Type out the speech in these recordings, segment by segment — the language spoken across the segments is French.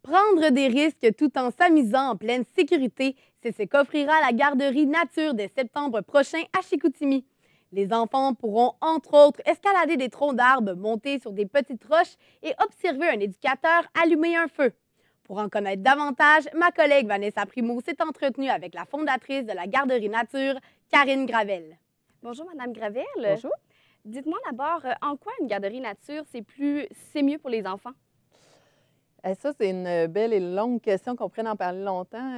Prendre des risques tout en s'amusant en pleine sécurité, c'est ce qu'offrira la garderie Nature dès septembre prochain à Chicoutimi. Les enfants pourront entre autres escalader des troncs d'arbres, monter sur des petites roches et observer un éducateur allumer un feu. Pour en connaître davantage, ma collègue Vanessa Primo s'est entretenue avec la fondatrice de la garderie Nature, Karine Gravel. Bonjour, Madame Gravel. Bonjour. Dites-moi d'abord, en quoi une garderie nature, c'est mieux pour les enfants? Ça, c'est une belle et longue question qu'on pourrait en parler longtemps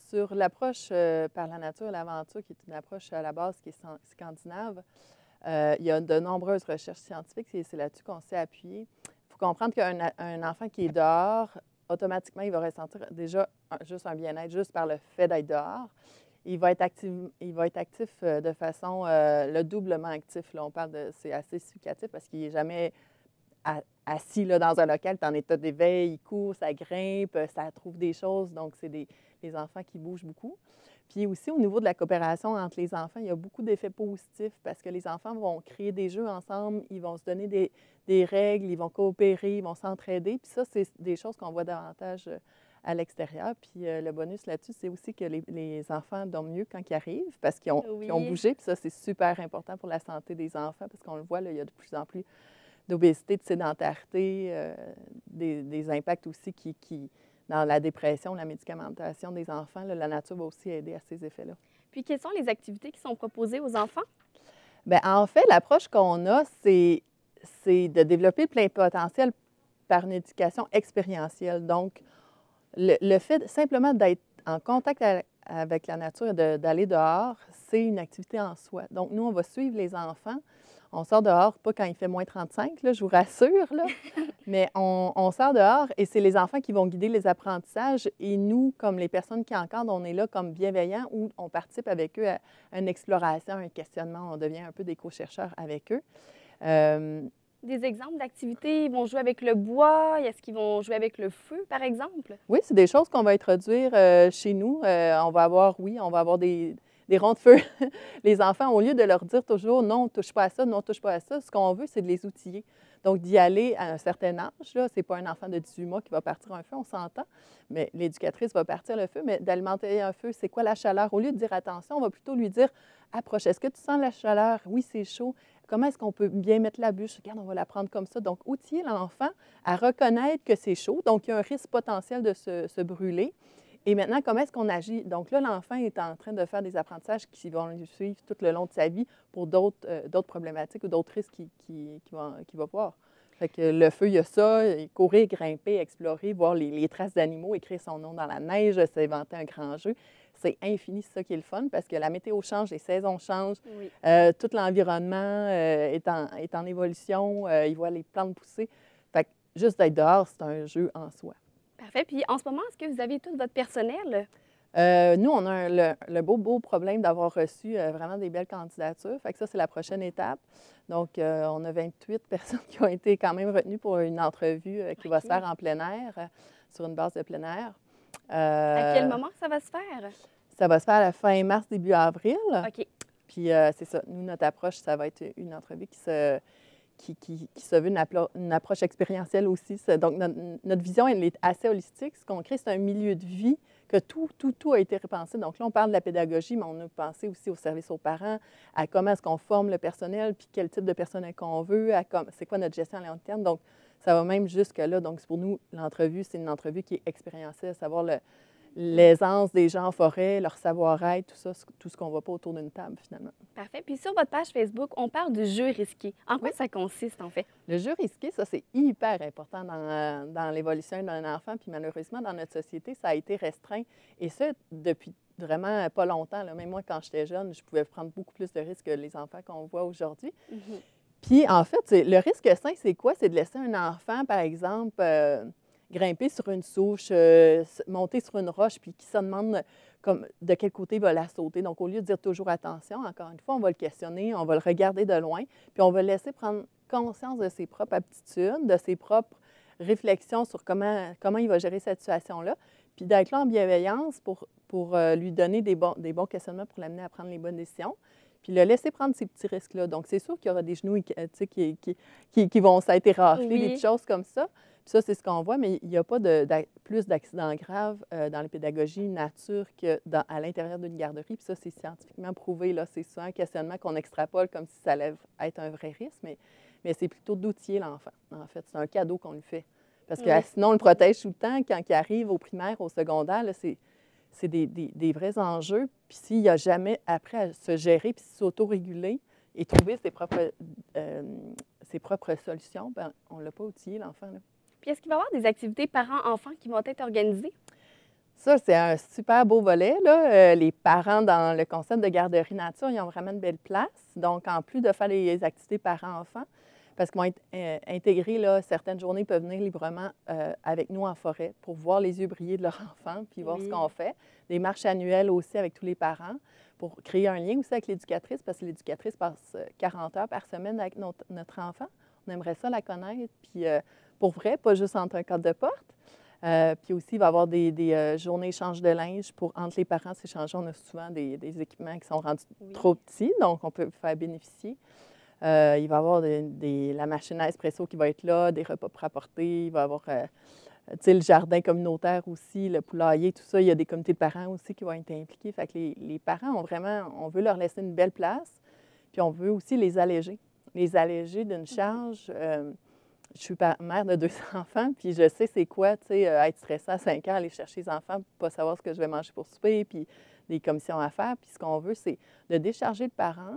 sur l'approche par la nature et l'aventure, qui est une approche à la base qui est scandinave. Il y a de nombreuses recherches scientifiques et c'est là-dessus qu'on s'est appuyé. Il faut comprendre qu'un enfant qui est dehors, automatiquement, il va ressentir déjà juste un bien-être juste par le fait d'être dehors. Il va être actif de façon le doublement actif. Là, on parle de, c'est assez significatif parce qu'il n'est jamais assis là, dans un local, tu es en état d'éveil, il court, ça grimpe, ça trouve des choses. Donc, c'est les enfants qui bougent beaucoup. Puis aussi, au niveau de la coopération entre les enfants, il y a beaucoup d'effets positifs parce que les enfants vont créer des jeux ensemble, ils vont se donner des règles, ils vont coopérer, ils vont s'entraider. Puis ça, c'est des choses qu'on voit davantage à l'extérieur. Puis le bonus là-dessus, c'est aussi que les enfants dorment mieux quand ils arrivent parce qu'ils ont bougé. Puis ça, c'est super important pour la santé des enfants parce qu'on le voit, là, il y a de plus en plus d'obésité, de sédentarité, des impacts aussi dans la dépression, la médicamentation des enfants. Là, la nature va aussi aider à ces effets-là. Puis, quelles sont les activités qui sont proposées aux enfants? Bien, en fait, l'approche qu'on a, c'est de développer le plein potentiel par une éducation expérientielle. Donc, le fait simplement d'être en contact avec la nature et d'aller dehors, c'est une activité en soi. Donc, nous, on va suivre les enfants. On sort dehors, pas quand il fait moins 35, là, je vous rassure, là, mais on sort dehors et c'est les enfants qui vont guider les apprentissages et nous, comme les personnes qui encadrent, on est là comme bienveillants où on participe avec eux à une exploration, un questionnement, on devient un peu des co-chercheurs avec eux. Des exemples d'activités, ils vont jouer avec le bois, est-ce qu'ils vont jouer avec le feu, par exemple? Oui, c'est des choses qu'on va introduire chez nous. On va avoir des ronds de feu. Les enfants, au lieu de leur dire toujours non, touche pas à ça, non, touche pas à ça, ce qu'on veut, c'est de les outiller. Donc, d'y aller à un certain âge, ce n'est pas un enfant de 18 mois qui va partir un feu, on s'entend, mais l'éducatrice va partir le feu, mais d'alimenter un feu, c'est quoi la chaleur? Au lieu de dire attention, on va plutôt lui dire approche, est-ce que tu sens la chaleur? Oui, c'est chaud. Comment est-ce qu'on peut bien mettre la bûche? Regarde, on va la prendre comme ça. Donc, outiller l'enfant à reconnaître que c'est chaud, donc il y a un risque potentiel de se brûler. Et maintenant, comment est-ce qu'on agit? Donc là, l'enfant est en train de faire des apprentissages qui vont lui suivre tout le long de sa vie pour d'autres problématiques ou d'autres risques qu'il va voir. Fait que le feu, il y a ça, courir, grimper, explorer, voir les traces d'animaux, écrire son nom dans la neige, s'inventer un grand jeu. C'est infini, c'est ça qui est le fun, parce que la météo change, les saisons changent, Oui. tout l'environnement est en évolution, il voit les plantes pousser. Fait que juste d'être dehors, c'est un jeu en soi. Parfait. Puis, en ce moment, est-ce que vous avez tout votre personnel? Nous, on a le beau problème d'avoir reçu vraiment des belles candidatures. Fait que ça, c'est la prochaine étape. Donc, on a 28 personnes qui ont été quand même retenues pour une entrevue qui va se faire en plein air, sur une base de plein air. À quel moment ça va se faire? Ça va se faire à la fin mars, début avril. OK. Puis, c'est ça. Nous, notre approche, ça va être une entrevue qui se veut une approche expérientielle aussi. Donc, notre vision, elle est assez holistique. Ce qu'on crée, c'est un milieu de vie que tout a été repensé. Donc là, on parle de la pédagogie, mais on a pensé aussi au service aux parents, à comment est-ce qu'on forme le personnel, puis quel type de personnel qu'on veut, c'est quoi notre gestion à long terme. Donc, ça va même jusque-là. Donc, pour nous, l'entrevue, c'est une entrevue qui est expérientielle, savoir l'aisance des gens en forêt, leur savoir-être, tout ça, tout ce qu'on ne voit pas autour d'une table, finalement. Parfait. Puis, sur votre page Facebook, on parle du jeu risqué. En quoi ça consiste, en fait? Le jeu risqué, ça, c'est hyper important dans l'évolution d'un enfant. Puis malheureusement, dans notre société, ça a été restreint. Et ça, depuis vraiment pas longtemps. Là. Même moi, quand j'étais jeune, je pouvais prendre beaucoup plus de risques que les enfants qu'on voit aujourd'hui. Mm-hmm. Puis en fait, le risque sain, c'est quoi? C'est de laisser un enfant, par exemple, grimper sur une souche, monter sur une roche, puis qui se demande de quel côté il va la sauter. Donc, au lieu de dire toujours attention, encore une fois, on va le questionner, on va le regarder de loin, puis on va le laisser prendre conscience de ses propres aptitudes, de ses propres réflexions sur comment il va gérer cette situation-là, puis d'être là en bienveillance pour lui donner des bons questionnements pour l'amener à prendre les bonnes décisions. puis le laisser prendre ces petits risques-là. Donc, c'est sûr qu'il y aura des genoux tu sais, qui vont s'être éraflés, des Oui. petites choses comme ça. Puis ça, c'est ce qu'on voit, mais il n'y a pas plus d'accidents graves dans les pédagogies nature qu'à l'intérieur d'une garderie. Puis ça, c'est scientifiquement prouvé. Là. C'est souvent un questionnement qu'on extrapole comme si ça allait être un vrai risque, mais c'est plutôt d'outiller l'enfant. En fait, c'est un cadeau qu'on lui fait. Parce que Oui. sinon, on le protège tout le temps. Quand il arrive au primaire, au secondaire, là, c'est des vrais enjeux. Puis s'il n'y a jamais après à se gérer puis s'autoréguler et trouver ses propres solutions, bien, on ne l'a pas outillé, l'enfant. Là. Puis est-ce qu'il va y avoir des activités parents-enfants qui vont être organisées? Ça, c'est un super beau volet. Là. Les parents, dans le concept de garderie nature, ils ont vraiment une belle place. Donc, en plus de faire les activités parents-enfants, parce qu'ils vont être intégrés, là, certaines journées, ils peuvent venir librement avec nous en forêt pour voir les yeux briller de leur enfant, puis voir ce Oui. qu'on fait. Des marches annuelles aussi avec tous les parents pour créer un lien aussi avec l'éducatrice, parce que l'éducatrice passe 40 heures par semaine avec notre enfant. On aimerait ça la connaître, puis pour vrai, pas juste entre un cadre de porte. Puis aussi, il va y avoir des journées échange de linge pour entre les parents s'échanger. On a souvent des équipements qui sont rendus trop petits, donc on peut faire bénéficier. Il va y avoir la machine à espresso qui va être là, des repas pour apporter. Il va y avoir le jardin communautaire aussi, le poulailler, tout ça. Il y a des comités de parents aussi qui vont être impliqués. Fait que les parents ont vraiment, on veut leur laisser une belle place, puis on veut aussi les alléger d'une charge. Je suis mère de 2 enfants, puis je sais c'est quoi, tu sais, être stressée à 5 ans, aller chercher les enfants, pas savoir ce que je vais manger pour souper, puis des commissions à faire. Puis ce qu'on veut, c'est de décharger le parent,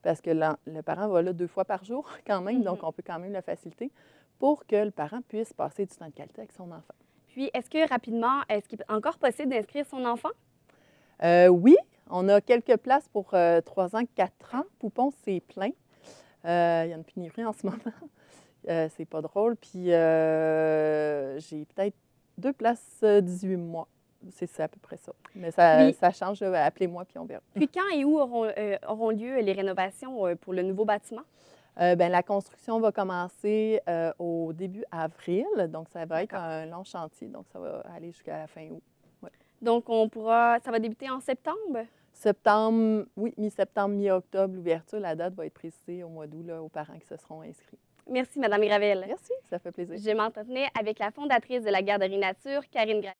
parce que le parent va là 2 fois par jour quand même, donc on peut quand même le faciliter, pour que le parent puisse passer du temps de qualité avec son enfant. Puis, est-ce qu'il est encore possible d'inscrire son enfant? Oui, on a quelques places pour 3 ans, 4 ans. Poupon, c'est plein. Il y a une pénurie en ce moment. C'est pas drôle. Puis j'ai peut-être 2 places 18 mois. C'est à peu près ça. Mais ça change. Appelez-moi, puis on verra. Puis, quand et où auront lieu les rénovations pour le nouveau bâtiment? Bien, la construction va commencer au début avril. Donc, ça va être un long chantier. Donc, ça va aller jusqu'à la fin août. Ouais. Donc, ça va débuter en septembre? Septembre, oui, mi-septembre, mi-octobre, l'ouverture. La date va être précisée au mois d'août aux parents qui se seront inscrits. Merci, Mme Gravel. Merci, ça fait plaisir. Je m'entretenais avec la fondatrice de la Garderie Nature, Karine Gravel.